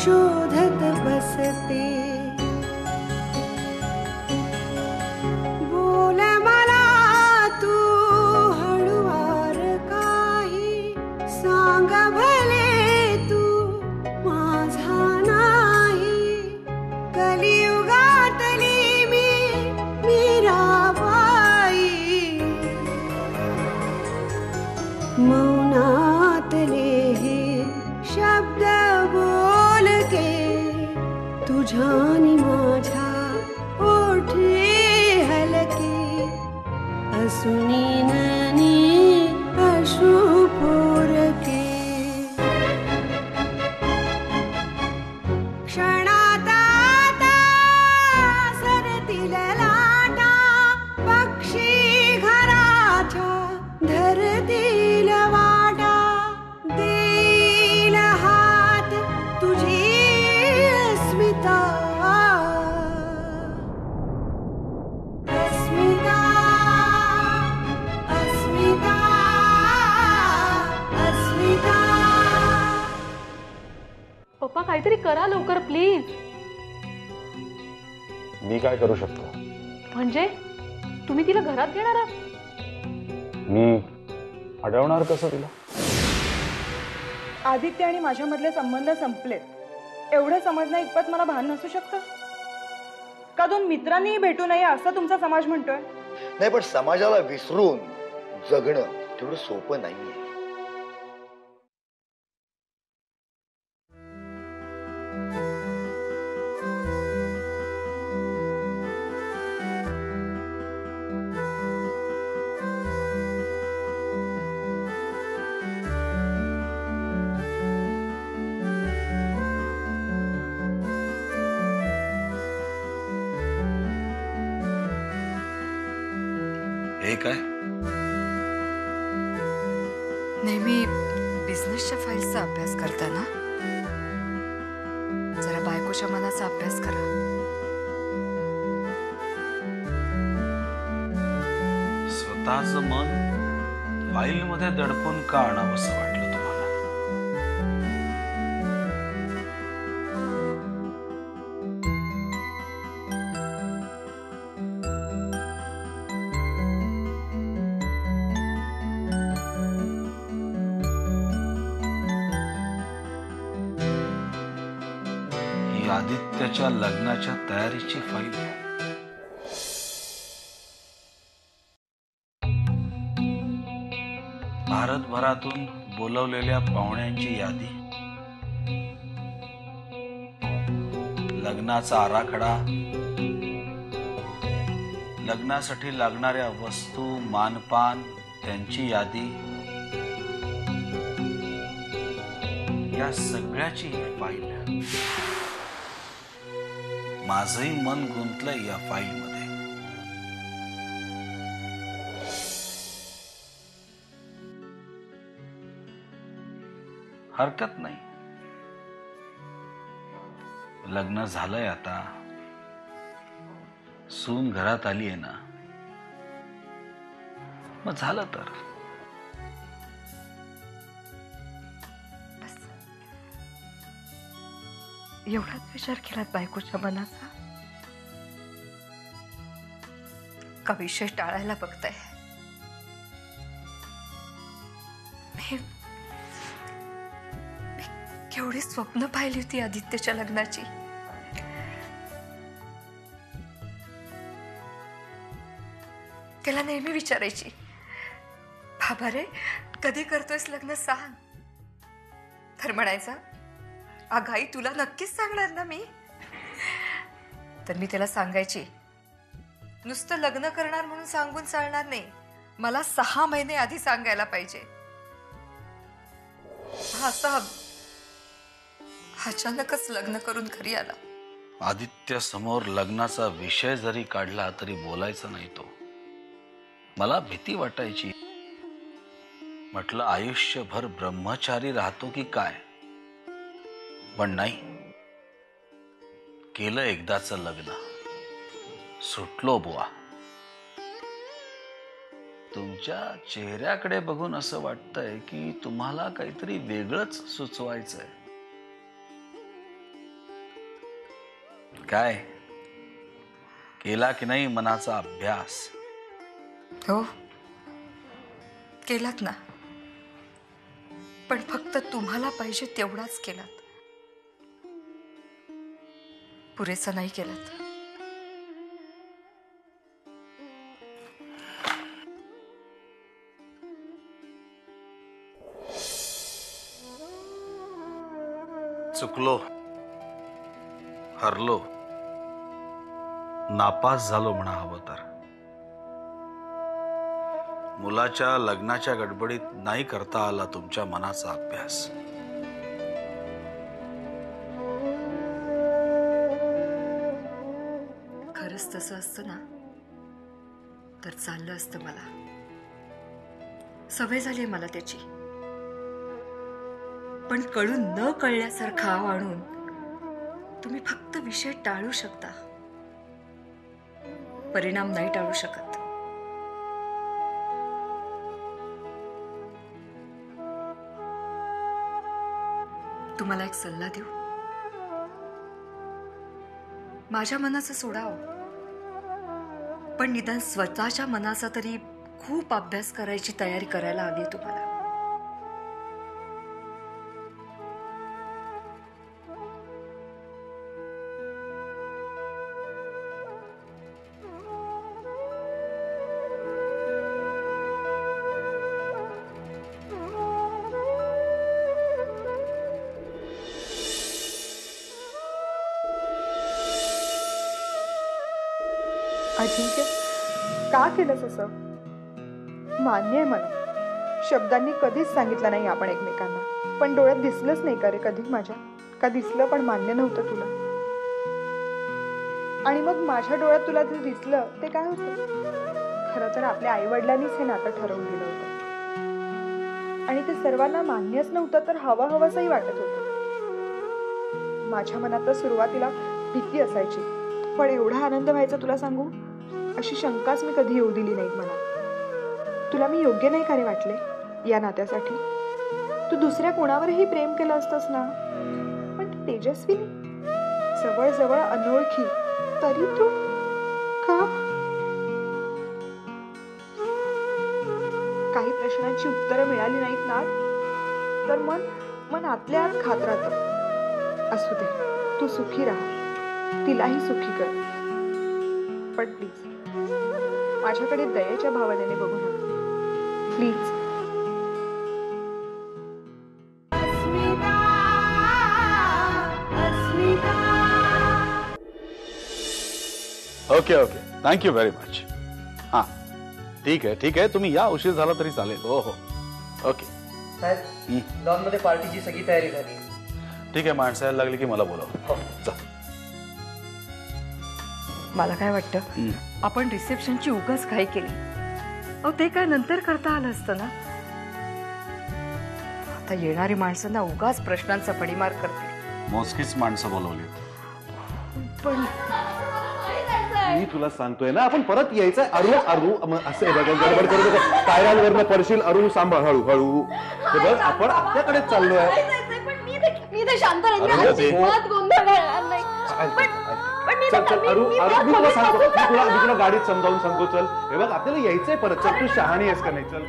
शोधत बसते. बोल मला तू हळुवार काही, सांग भले तू माझा नाही. कलियुगातली मी मीराबाई, मौनातले हे शब्द बोलके तुझ्यानी माझ्या ओठे हलके. असुनी ननी अश्रू पोरके. क्षणात आता सरतील लाटा, पक्षी घराच्या धरतील वाटा. देईल हात तुझी अस्मिता, अस्मिता, अस्मिता, अस्मिता. पप्पा काहीतरी करा लवकर प्लीज. मी काय करू शकतो? म्हणजे तुम्ही तिला घरात घेणार आहात? मी अडवणार कसं तिला? आदित्य आणि माझ्यामधले संबंध संपलेत एवढं समजणं इतपत मला भान नसू शकतं का? दोन मित्रांनीही भेटू नये असं तुमचा समाज म्हणतोय? नाही, पण समाजाला विसरून जगणं तेवढं सोपं नाहीये. हे काय? नेहमी बिझनेसच्या फाईल्सचा अभ्यास करताना जरा बायकोच्या मनाचा अभ्यास करा. स्वतःचं मन फाईल मध्ये दडपून का आणावं असं वाटलं तुम्हाला? ही आदित्यच्या लग्नाच्या तयारीची फाईल आहे. भारतभरातून बोलवलेल्या पाहुण्यांची यादी, लग्नाचा आराखडा, लग्नासाठी लागणाऱ्या वस्तू, मानपान, त्यांची यादी, या सगळ्याची ही फाईल. माझंही मन गुंतलंय या फाईलमध्ये. हरकत नाही, लग्न झालंय आता, सून घरात आली आहे ना, मग झालं तर. एवढाच विचार केलात बायकोच्या मनाचा का विषय टाळायला बघताय? मी केवढी स्वप्न पाहिली होती आदित्यच्या लग्नाची. त्याला नेहमी विचारायची, बाबा रे कधी करतोयस लग्न सांग. तर म्हणायचा, अगाई तुला नक्कीच सांगणार ना मी. तर मी त्याला सांगायची, नुसतं लग्न करणार म्हणून सांगून चालणार नाही, मला 6 महिने आधी सांगायला पाहिजे. हा असा अचानकच लग्न करून घरी आला. आदित्य समोर लग्नाचा विषय जरी काढला तरी बोलायचा नाही तो. मला भीती वाटायची, म्हटलं आयुष्यभर ब्रह्मचारी राहतो की काय. पण नाही, केलं एकदाचं लग्न, सुटलो बुवा. तुमच्या चेहऱ्याकडे बघून असं वाटतंय की तुम्हाला काहीतरी वेगळंच सुचवायचंय. काय केला की नाही मनाचा अभ्यास? हो केलात ना, पण फक्त तुम्हाला पाहिजे तेवढाच केलात, पुरेसा नाही केलात. चुकलो, हरलो, नापास झालो म्हणा हवं तर. मुलाच्या लग्नाच्या गडबडीत नाही करता आला तुमच्या मनाचा अभ्यास. खरंच तसं असतं ना तर चाललं असतं. मला सवय झाली मला त्याची, पण कळून न कळल्यासारखा आव आणून तुम्ही फक्त विषय टाळू शकता, परिणाम नाही टाळू शकत. तुम्हाला एक सल्ला देऊ? माझ्या मनाचं सोडाव, पण निदान स्वतःच्या मनाचा तरी खूप अभ्यास करायची तयारी करायला हवी आहे तुम्हाला. अजिंक्य, का केलंस असं? मान्य आहे मला, शब्दांनी कधीच सांगितलं नाही आपण एकमेकांना, पण डोळ्यात दिसलंच नाही का रे कधी माझ्या? का दिसलं पण मान्य नव्हतं तुला? आणि मग माझ्या डोळ्यात तुला जे दिसलं ते काय होतं? खरं तर आपल्या आई वडिलांनीच हे नातं ठरवून दिलं होतं, आणि ते सर्वांना मान्यच नव्हतं तर हवंसंही वाटत होतं. माझ्या मनात तर सुरुवातीला भीती असायची, पण एवढा आनंद व्हायचा तुला सांगू, अशी शंकाच मी कधी येऊ दिली नाही मला. तुला मी योग्य नाही का रे वाटले या नात्यासाठी? तू दुसऱ्या कोणावरही प्रेम केलं असतंस ना, पण तेजस्विनी जवळ अनोळखी, तरी तू का? काही प्रश्नांची उत्तरं मिळाली नाहीत ना तर मन आतल्या आत खात राहतं. असू दे, तू सुखी राहा, तिलाही सुखी कर, पण प्लीज माझ्याकडे दयेच्या भावनेने बघू नका, please. Asmita Asmita okay okay, thank you very much. हां ठीक आहे, तुम्ही या, उशीर झाला तरी चालेल. हो हो ओके. साहेब, लॉन मध्ये पार्टीची सगळी तयारी झाली. ठीक आहे, माणसाला लागली की मला बोलाव. जा. मला काय वाटतं, आपण रिसेप्शनची उगाच घाई केली. अहो ते काय नंतर करता आलं असतं ना. आता येणारी माणसं ना उगाच प्रश्नांचा पडीमार करते. मोजकीच माणसं बोलवलीत. पण मी तुला सांगतोय ना, आपण परत यायचंय. अरू असं आहे बघा, गडबड करू नका, पायऱ्यांवरनं पडशील. अरू सांभाळ, हळू. हे बघ, आपण आपल्याकडेच चाललोय. मी ते शांत चल अरू, मी तुला सांगतो, मी तुला गाडीत समजावून सांगतो. चल, हे बघ, आपल्याला यायचंय परत. चल, तू शहाणी आहेस का नाही? चल.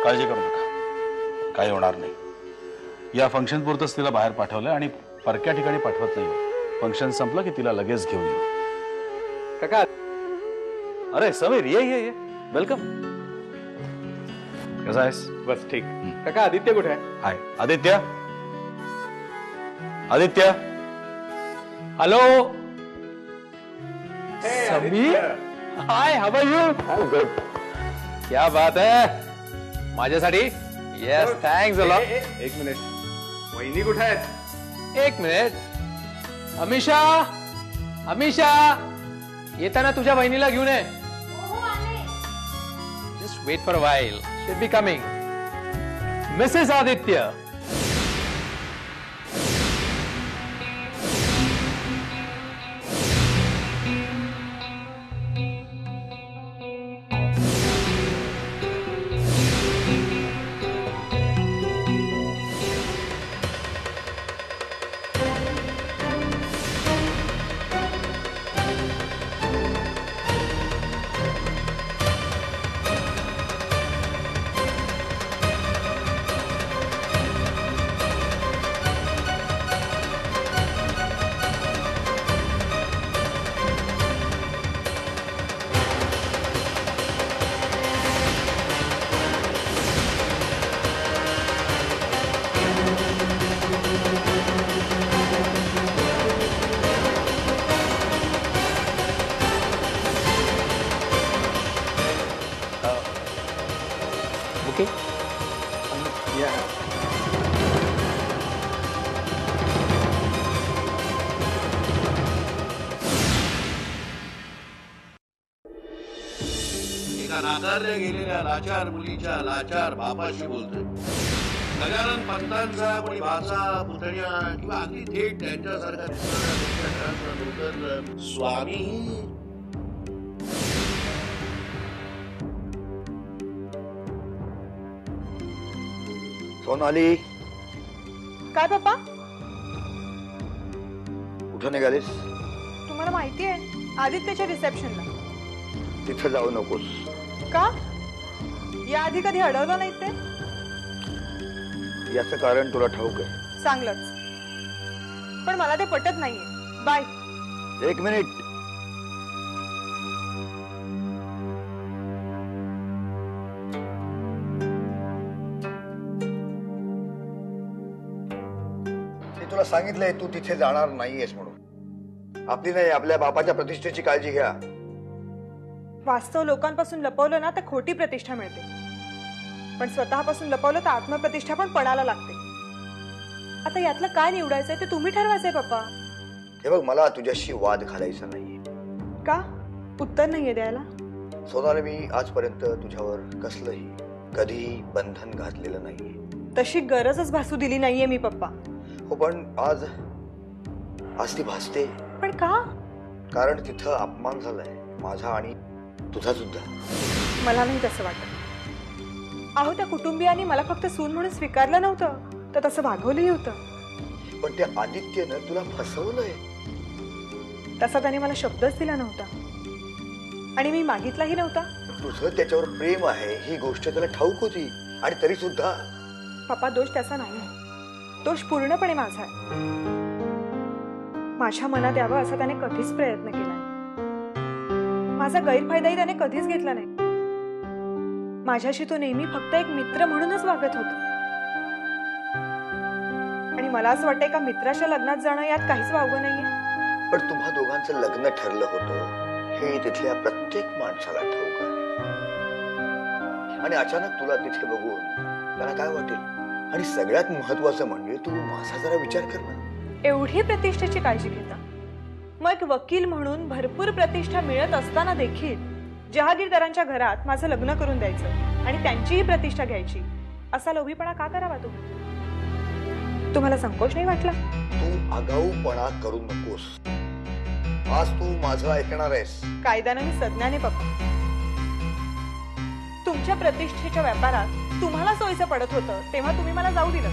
काळजी करू नका, काही होणार नाही. या फंक्शन पुरतच तिला बाहेर पाठवलंय आणि परक्या ठिकाणी पाठवत नाही. फंक्शन संपलं की तिला लगेच घेऊन येऊ. काका, अरे समीर, ये वेलकम. कसा आहेस? बस ठीक. काका, आदित्य कुठे आहे? Hi Aditya. Hello Sameer, hi, how are you? Good. क्या बात है, माझ्यासाठी? Yes, thanks a lot. एक मिनिट, वहिनी कुठे आहेत? एक मिनिट. अमिषा, येताना तुझ्या बहिणीला घेऊन ये. Just wait for a while, she will be coming. Mrs Aditya. Okay एका नाकारल्या गेलेल्या लाचार मुलीच्या लाचार बापाशी बोलतोय. गजानन पंतांचा कोणी भाचा पुतण्या किंवा अगदी थेट त्यांच्यासारखा दिसणारा त्यांच्या घरातला नोकर स्वामी. सोनाली, काय पप्पा? कुठं निघालीस? तुम्हाला माहिती आहे आदित्यच्या रिसेप्शनला. तिथं जाऊ नकोस. का? याआधी कधी अडवलं नाही ते? याचं कारण तुला ठाऊक आहे. चांगलंच, पण मला ते पटत नाहीये. बाय. एक मिनिट. मी तुला सांगितलंय तू तिथे जाणार नाहीयेस म्हणून. आपली नाही, आपल्या बापाच्या प्रतिष्ठेची काळजी घ्या. वास्तव लोकांपासून लपवलं ना तर खोटी प्रतिष्ठा मिळते, पण स्वतःपासून लपवलं तर आत्मप्रतिष्ठा पण पणाला लागते. आता यातलं काय निवडायचंय ते तुम्ही ठरवायचंय पप्पा. हे बघ, मला तुझ्याशी वाद घालायचा नाहीये. का? उत्तर नाहीये द्यायला? सोनाली, मी आजपर्यंत तुझ्यावर कसलंही कधीही बंधन घातलेलं नाहीये. तशी गरजच भासू दिली नाहीये मी पप्पा. हो, पण आज ती भासते. पण का? कारण तिथं अपमान झालाय माझा आणि तुझा सुद्धा. मला नाही तसं वाटत. अहो, त्या कुटुंबियांनी मला फक्त सून म्हणून स्वीकारलं नव्हतं, तर तसं वागवलंही होतं. पण त्या आदित्यनं तुला फसवलंय. तसा त्याने मला शब्दच दिला नव्हता आणि मी मागितलाही नव्हता. तुझं त्याच्यावर प्रेम आहे ही गोष्ट त्याला ठाऊक होती, आणि तरी सुद्धा. पप्पा, दोष त्याचा नाही, दोष पूर्णपणे माझा आहे. माझ्या मनात यावं असा त्याने कधीच प्रयत्न केला. माझा गैरफायदाही त्याने कधीच घेतला नाही. माझ्याशी तो नेहमी फक्त एक मित्र म्हणूनच वागत होता. आणि मला असं वाटतंय का मित्राच्या लग्नात जाणं यात काहीच वावगं नाहीये. पण तुम्हा दोघांचं लग्न ठरलं होतं हे तिथल्या प्रत्येक माणसाला ठाऊक आहे. आणि अचानक तुला तिथे बघून त्याला काय वाटेल? आणि सगळ्यात महत्वाचं म्हणजे तू माझा जरा विचार कर ना. एवढी प्रतिष्ठेची काळजी घेता, मग एक वकील म्हणून भरपूर प्रतिष्ठा मिळत असताना देखील जहागीरदारांच्या घरात माझं लग्न करून द्यायचं आणि त्यांचीही प्रतिष्ठा घ्यायची, असा लोभीपणा का करावा तुम्ही? तुम्हाला संकोच नाही वाटला? तू आगाऊपणा करू नकोस. आज तू माझं ऐकणार आहेस. कायद्यानं मी सज्ञाने पप्पा. तुमच्या प्रतिष्ठेच्या व्यापारात तुम्हाला सोयीचं पडत होतं तेव्हा तुम्ही मला जाऊ दिलं,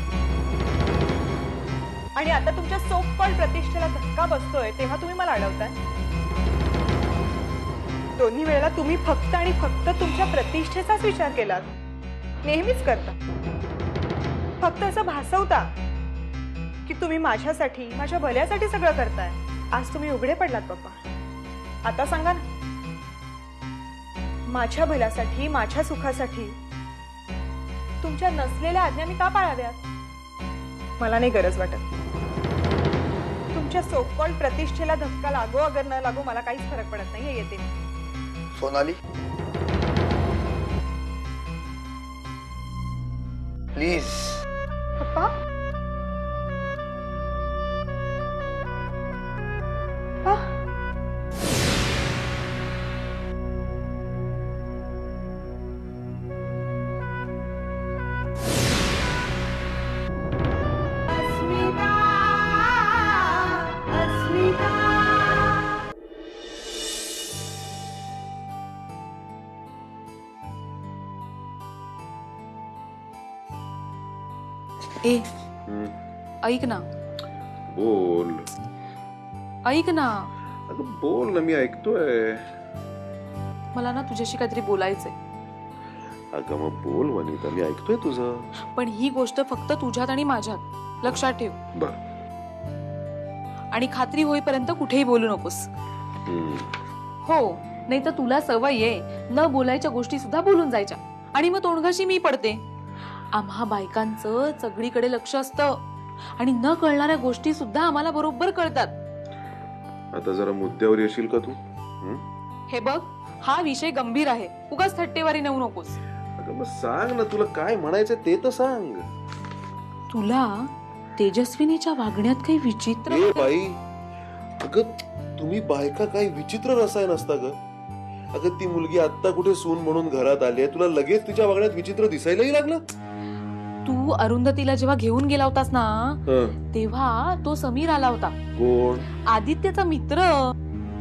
आणि आता तुमच्या सोपकॉल प्रतिष्ठेला धक्का बसतोय तेव्हा तुम्ही मला अडवताय. दोन्ही वेळेला तुम्ही फक्त आणि फक्त तुमच्या प्रतिष्ठेचाच विचार केलात. नेहमीच करता. फक्त असं भासवता की तुम्ही माझ्यासाठी, माझ्या भल्यासाठी सगळं करताय. आज तुम्ही उघडे पडलात पप्पा. आता सांगा ना, माझ्या भल्यासाठी, माझ्या सुखासाठी तुमच्या नसलेल्या आज्ञा मी का पाळाव्यात? मला नाही गरज वाटत. तुमच्या सोकॉल प्रतिष्ठेला धक्का लागो अगर न लागो मला काहीच फरक पडत नाहीये. येते सोनाली, प्लीज. पप्पा, अस्मिता, अस्मिता. ए, ऐक ना. बोल. ऐक ना. अगं बोल ना, मी ऐकतोय. मला ना तुझ्याशी काहीतरी बोलायचंय. अगं मग बोल वनिता, मी ऐकतोय तुझं. पण ही गोष्ट फक्त तुझ्यात आणि माझ्यात, लक्षात ठेव. बर. आणि खात्री होईपर्यंत कुठेही बोलू नकोस. हो, नाही तर तुला सवय आहे न बोलायच्या गोष्टी सुद्धा बोलून जायच्या, आणि मग तोंडघाशी मी पडते. आम्हा बायकांचं सगळीकडे लक्ष असतं आणि न कळणाऱ्या गोष्टी सुद्धा आम्हाला बरोबर कळतात. आता जरा मुद्द्यावर येशील का तू? हे बघ, हा विषय गंभीर आहे. उगाच थट्टेवारी नेऊ नकोस. अगं मग सांग ना, तुला काय म्हणायचं ते तर सांग. तुला तेजस्विनीच्या वागण्यात काही विचित्र ए बाई, अगं तुम्ही बायका काही विचित्र रसायन असता ग. अगं ती मुलगी आत्ता कुठे सून म्हणून घरात आली आहे, तुला लगेच तिच्या वागण्यात विचित्र दिसायलाही लागलं. तू अरुंधतीला जेव्हा घेऊन गेला होतास ना, तेव्हा तो समीर आला होता. कोण? आदित्यचा मित्र.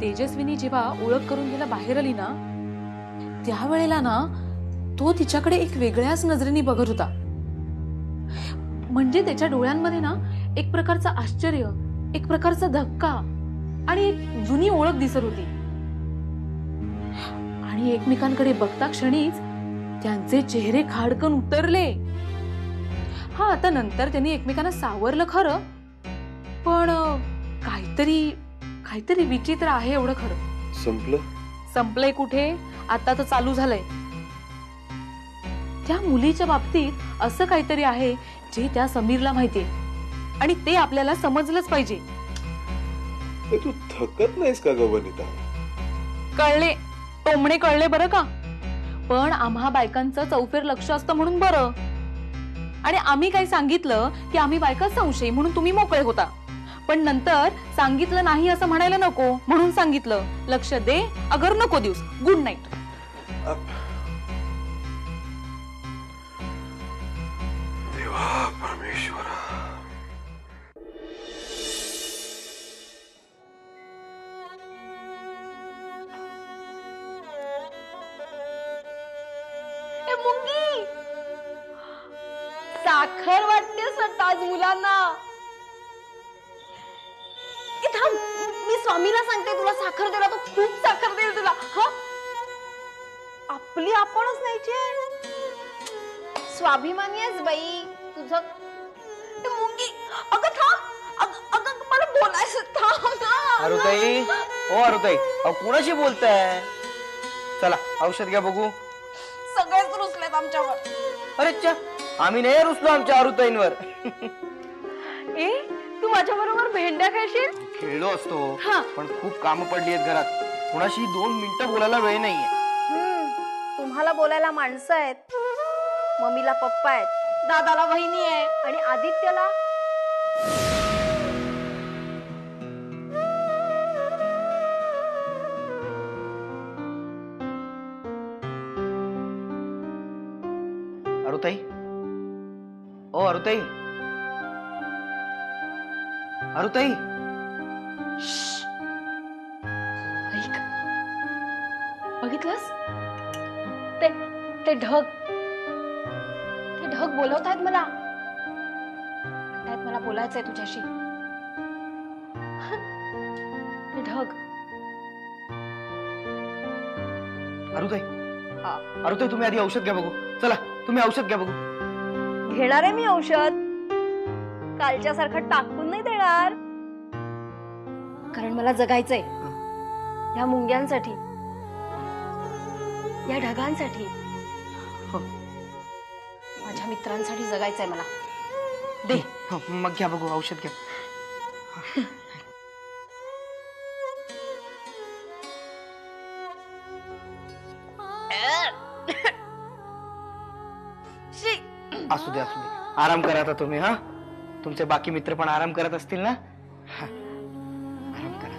तेजस्विनी जेव्हा ओळख करून गेला बाहेर आली ना, त्यावेळेला ना तो तिच्याकडे एक वेगळ्याच नजरेने बघत होता. म्हणजे त्याच्या डोळ्यांमध्ये ना एक प्रकारचं आश्चर्य, एक प्रकारचा धक्का आणि एक जुनी ओळख दिसत होती. आणि एकमेकांकडे बघता क्षणीच त्यांचे चेहरे खाडकन उतरले. हा, आता नंतर त्यांनी एकमेकांना सावरलं खरं, पण काहीतरी विचित्र आहे एवढं खरं. संपलंय कुठे, आता तर चालू झालंय. त्या मुलीच्या बाबतीत असं काहीतरी आहे जे त्या समीरला माहितीये आणि ते आपल्याला समजलंच पाहिजे. तू थकत नाहीस का ग वनिता? कळले, टोमणे कळले बरं का. पण आम्हा बायकांचं चौफेर लक्ष असतं म्हणून बरं. आणि आम्ही काही सांगितलं की आम्ही बायका संशयी म्हणून तुम्ही मोकळे होता. पण नंतर सांगितलं नाही असं म्हणायला नको म्हणून सांगितलं. लक्ष दे अगर नको दिवस. Good night. देवा परमेश्वरा. मुंगी, साखर वाटतेस वाटतं आज मुलांना. थांब, मी स्वामीला सांगते तुला साखर दिला तो खूप साखर देईल तुला. हा, आपली आपणच न्यायची. स्वाभिमानी आहेस बाई तुझं. मुंगी, अगं थांब, अगं मला बोलायचं. थांब ना. अरुताई, ओ अरुताई, कोणाशी बोलताय? चला औषध घ्या बघू. सगळेच रुसलेत आमच्यावर. अरे च्या, आम्ही नाही रुसलो आमच्या अरुताईंवर. ए, तू माझ्या बरोबर भेंड्या खेळशील? खेळलो असतो, पण खूप कामं पडली आहेत घरात. कोणाशी 2 मिनिटं बोलायला वेळ नाहीये. तुम्हाला बोलायला माणसं आहेत. मम्मीला पप्पा आहेत, दादाला वहिनी आहे आणि आदित्यला अरुताई, ओ अरुताई, अरुताई. बघितलंस ते ढग बोलवत आहेत मला. म्हणतायत मला बोलायचंय तुझ्याशी. ते ढग. अरुताई, अरुताई तुम्ही आधी औषध घ्या बघू. चला तुम्ही औषध घ्या बघू. घेणार आहे मी औषध. कालच्या सारखं टाकून नाही देणार. कारण मला जगायचंय. या मुंग्यांसाठी, या ढगांसाठी, माझ्या मित्रांसाठी जगायचंय मला. दे. मग घ्या बघू औषध घ्या. असू दे असू दे, आराम करा आता तुम्ही. हा, तुमचे बाकी मित्र पण आराम करत असतील ना. आराम करा.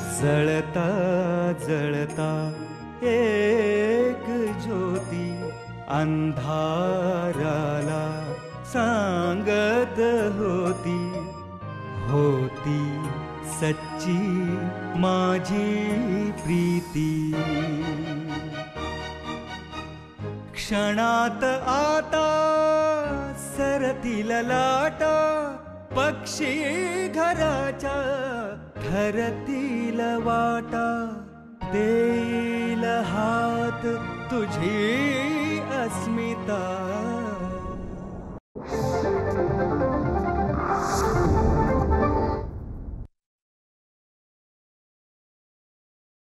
जळता जळता एक ज्योती अंधाराला सांगत होती, होती सच्ची माझी प्रीती. क्षणात आता सरतील लाटा, पक्षी घराच्या ठरतील वाटा, देईल हात तुझी अस्मिता